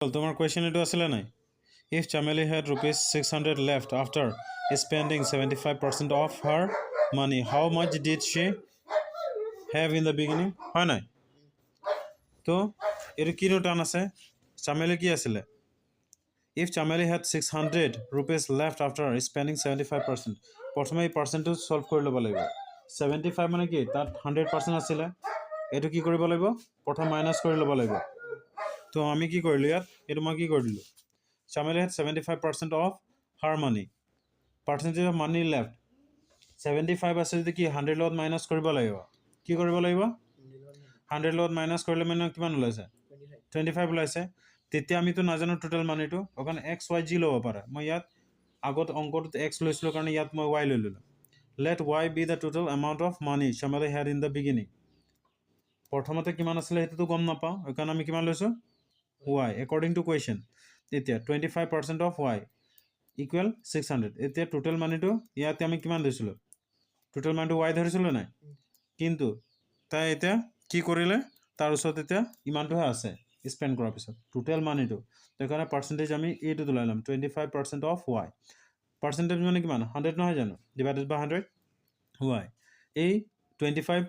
তোমার কোয়েশ্চেন এটা আসলে নাই if Chameli had rupees 600 left after spending 75% of her money how much did she have in the beginning হয় নাই তো এর কি টান আছে চামেলি কি আসলে if Chameli had 600 rupees left after spending 75% প্রথমে এই পার্সেন্টটো সলভ কৰি ল'ব লাগিব 75 মানে কি তাত 100% আছিলে এটো কি কৰিব লাগিব প্ৰথম মাইনাস কৰি ল'ব লাগিব তো আমি কি কৰিলো ইয়াত এটো মই কি কৰিলো Chameli had 75% of her money. Percentage of money left. 75 আছে যদি কি 100 লগত মাইনাস কৰিব লাগিব কি কৰিব লাগিব 100 লগত মাইনাস কৰিলে মানে কিমান ওলাইছে 25 ওলাইছে তেতিয়া আমি তো নাজানো টোটাল মানিটো ওখানে x y g লব পারে মই ইয়াত আগত অঙ্কত x লৈছিলো কাৰণ ইয়াত মই y লৈ ললো let y be the total amount of money Chameli had in the beginning প্ৰথমতে কিমান আছিল হেতুটো গম নাপাও কাৰণ আমি কিমান লৈছো y according to question এতিয়া 25% of y equal 600 এতিয়া টোটাল মানিটো ইয়াতে আমি কিমান দিছিলো টোটাল মানিটো y ধৰিছিলো নাই কিন্তু তাই এতিয়া কি কৰিলে তাৰ ওচৰত এতিয়া ইমানটোহে আছে স্পেন্ড কৰাৰ পিছত টোটাল মানিটো তেকাৰণে পার্সেন্টেজ আমি এইটো তুলাইলাম 25% of y পার্সেন্টেজ মানে কিমান 100 নহয় জানো ডিভাইডেড বাই 100 y এই 25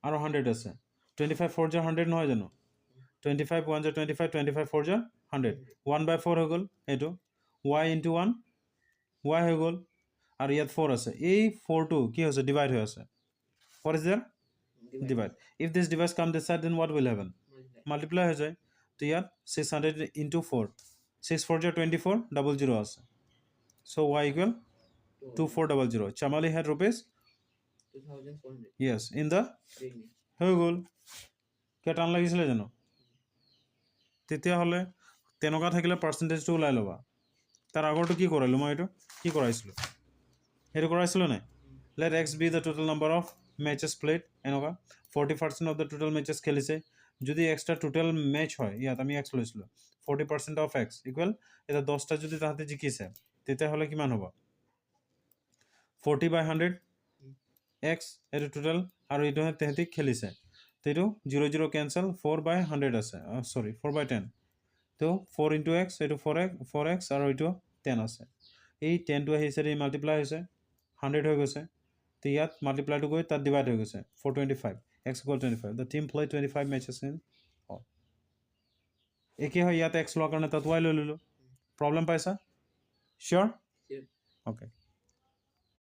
আৰু 100 আছে 25 4 যা 100 নহয় জানো 25 1 যা 25 25 4 যা 100 1 by 4 হৈ গল এটো y into 1 y হৈ গল আৰু ইয়াত 4 আছে এই 4 টো কি হৈছে ডিভাইড হৈ আছে what is there divide if this device come this side then what will happen multiply হৈ যায় তো ইয়াত 600 into 4 6 4 যা 24 00 আছে so y equal 2400 Chameli had rupees 2400 yes in the হৈ গল কেটান লাগিছিলে জানো তেতিয়া হলে তেনেকা থাকিলে পার্সেন্টেজটো উলাই লবা তার আগৰটো কি কৰাইলো মই এটো কি কৰাইছিলো এটো কৰাইছিলো নাই let x be the total number of matches played এনেকা 40% of the total matches খেলিছে যদি এক্সট্রা টোটাল ম্যাচ হয় ইয়াত আমি x লৈছিলো 40% of x equal এটা 10টা যদি তাহাতে জিকিছে তেতিয়া হলে কিমান হ'ব 40 by 100 x এটো টোটাল আৰু এটো তেহেতি খেলিছে তো এটো 0 0 ক্যান্সেল 4 by 100 আছে সরি 4 by 10 তো 4 into x এটো 4x আৰু এটো 10 আছে এই 10 টো আহিছে এই মাল্টিপ্লাই হৈছে 100 হৈ গৈছে তো ইয়াত মাল্টিপ্লাই টু গৈ তাত ডিভাইড হৈ গৈছে 425 x equal 25 the team played 25 matches in all একে হয় ইয়াত x লোৱাৰ কাৰণে তাত y লৈ ললো প্ৰবলেম পাইছা sure okay